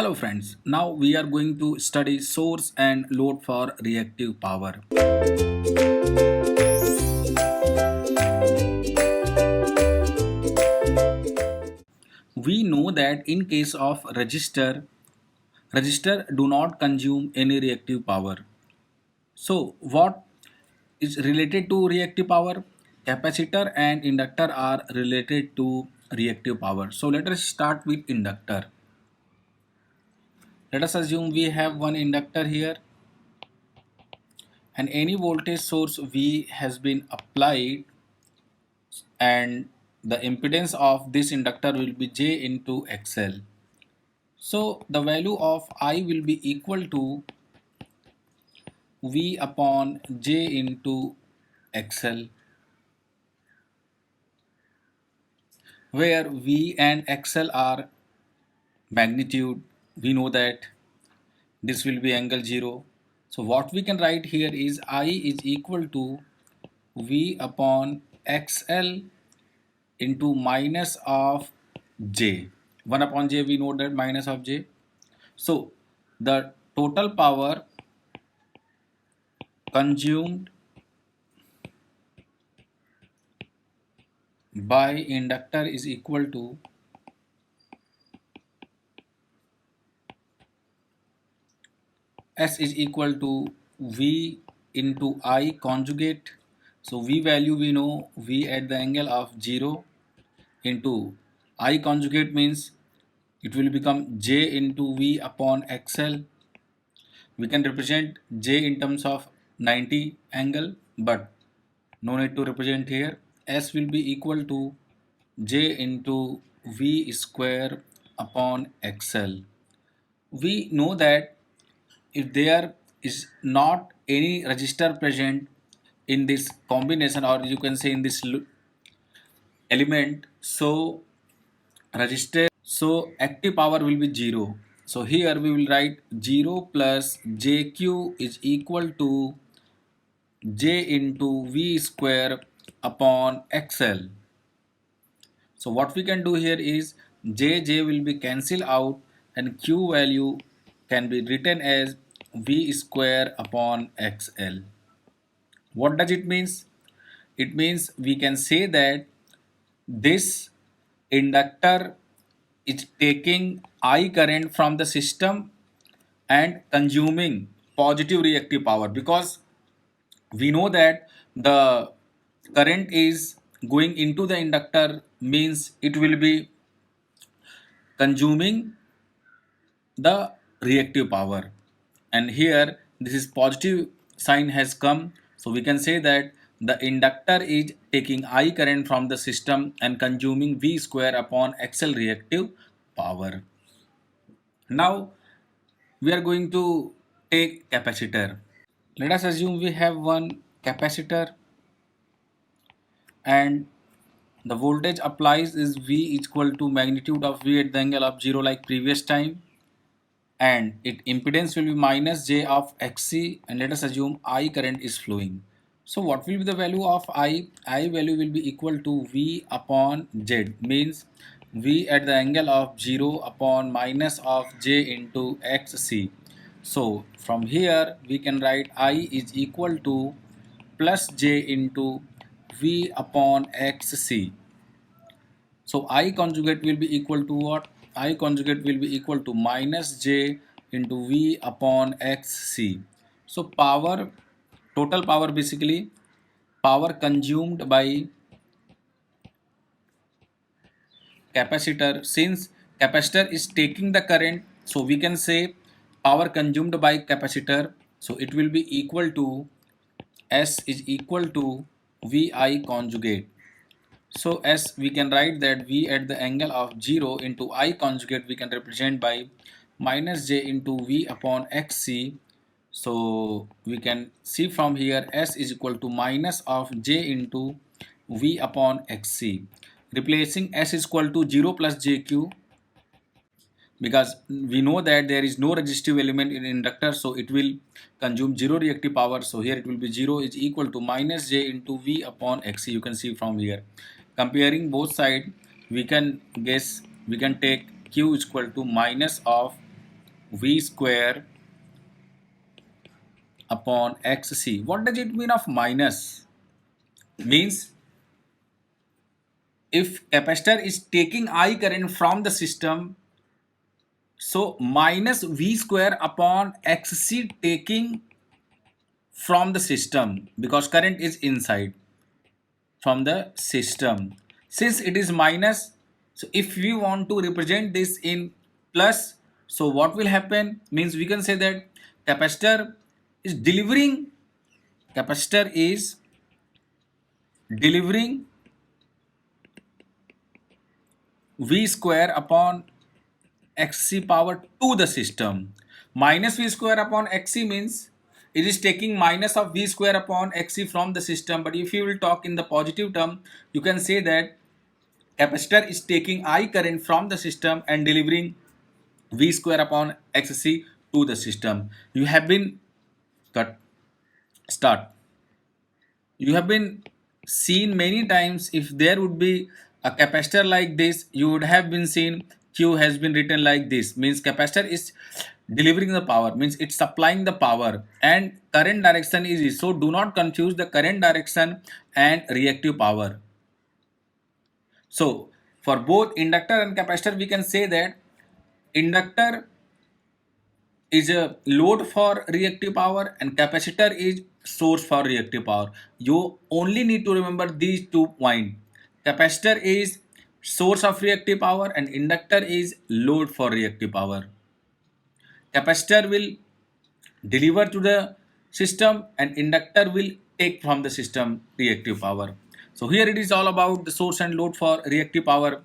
Hello friends, now we are going to study source and load for reactive power. We know that in case of resistor do not consume any reactive power. So what is related to reactive power? Capacitor and inductor are related to reactive power. So let us start with inductor. Let us assume we have one inductor here and any voltage source V has been applied and the impedance of this inductor will be J into XL. So the value of I will be equal to V upon J into XL, where V and XL are magnitude. We know that this will be angle 0. So what we can write here is I is equal to V upon XL into minus of J. 1 upon J, we know that minus of J. So the total power consumed by inductor is equal to S is equal to V into I conjugate. So V value we know, V at the angle of 0 into I conjugate means it will become J into V upon XL. We can represent J in terms of 90 angle, but no need to represent here. S will be equal to J into V square upon XL. We know that if there is not any resistor present in this combination, or you can say in this element, so active power will be 0. So here we will write 0 plus JQ is equal to J into V square upon XL. So what we can do here is J will be cancelled out and Q value can be written as V square upon XL. What does it means? It means we can say that this inductor is taking I current from the system and consuming positive reactive power, because we know that the current is going into the inductor means it will be consuming the reactive power, and here this is positive sign has come, so we can say that the inductor is taking I current from the system and consuming V square upon XL reactive power. Now we are going to take capacitor. Let us assume we have one capacitor and the voltage applies is V equal to magnitude of V at the angle of 0 like previous time, and its impedance will be minus J of XC, and let us assume I current is flowing. So what will be the value of I? I value will be equal to V upon Z, means V at the angle of 0 upon minus of J into XC. So from here we can write I is equal to plus J into V upon XC. So I conjugate will be equal to what? I conjugate will be equal to minus J into V upon XC. So total power basically, power consumed by capacitor. Since capacitor is taking the current, so we can say power consumed by capacitor. So it will be equal to S is equal to VI conjugate. So as we can write that V at the angle of 0 into I conjugate we can represent by minus J into V upon XC. So we can see from here S is equal to minus of J into V upon XC. Replacing S is equal to 0 plus JQ, because we know that there is no resistive element in inductor, so it will consume 0 reactive power. So here it will be 0 is equal to minus J into V upon XC. You can see from here. Comparing both sides, we can guess, we can take Q is equal to minus of V square upon XC. What does it mean of minus? Means if capacitor is taking I current from the system, so minus V square upon XC taking from the system, because current is inside from the system. Since it is minus, so if we want to represent this in plus, so what will happen means we can say that capacitor is delivering capacitor is delivering V square upon XC power to the system. Minus V square upon XC means it is taking minus of V square upon XC from the system. But if you will talk in the positive term, you can say that capacitor is taking I current from the system and delivering V square upon XC to the system. You have been cut start. You have been seen many times. If there would be a capacitor like this, you would have been seen Q has been written like this, means capacitor is delivering the power, means it's supplying the power, and current direction is this. So do not confuse the current direction and reactive power. So for both inductor and capacitor, we can say that inductor is a load for reactive power and capacitor is source for reactive power. You only need to remember these 2 points. Capacitor is source of reactive power and inductor is load for reactive power. Capacitor will deliver to the system and inductor will take from the system reactive power. So here it is all about the source and load for reactive power.